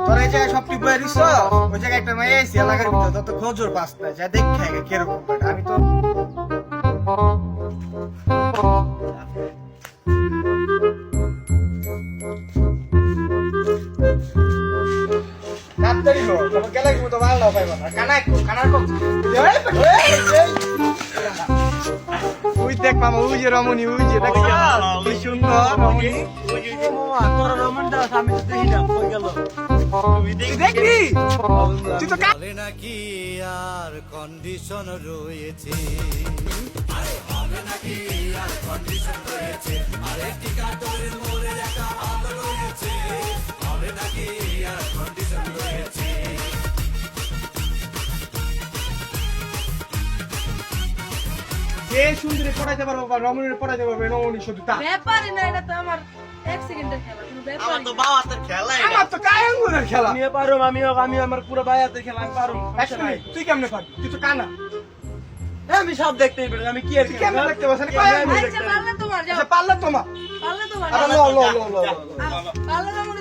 তোরা এই জায়গায় সব টিপ বয়ে দিছ, ওই জায়গায় একটা মাইয়া এসে এলাকার ভিতরে তত খোঁজোর পাঁচটা যা দেখে কিরকম আমি তো তাড়াতাড়ি হো, তোমার গেলে কি মতো ভালো পাইবা না। কানার কম ওই দেখ মামা, ওই যে রমণী, ওই যে দেখ কি সুন্দর রমণী। তোর রমণটা আমি তো দেখি না, কই গেল? দেখবি তুই তো বলে নাকি আর কন্ডিশন রয়েছে, আরে হবে নাকি আর কন্ডিশন রয়েছে, আরে টিকা তোরে মোরে একা ভাব রয়েছে, হবে নাকি আর কন্ডিশন রয়েছে। যে সুন্দরী পড়াইতে পারবো বা রমণীর পড়াইতে পারবে, রমণী শুধু তা। ব্যাপারই না, এটা তো আমার এক সেকেন্ডের খেলা, কোনো আমার ব্যাপারই তো না। বাবাতের খেলা এটা। আমার তো কায়াঙ্গুলের খেলা। আমিও পারো, আমি আমার পুরো ভাইয়াতে খেলা আমি পারো। তুই কেমনে পারবি? তুই তো কানা। আমি সব দেখতেই পারি, আমি কি আর তুই কেমনে দেখতে পাচ্ছিস? কায়াঙ্গুল আচ্ছা, দেখতে পারলে তোমার, যাও। আচ্ছা, পারলে তোমার। পারলে তোমার, আরে যাও। লো লো লো লো। পারলে তোমার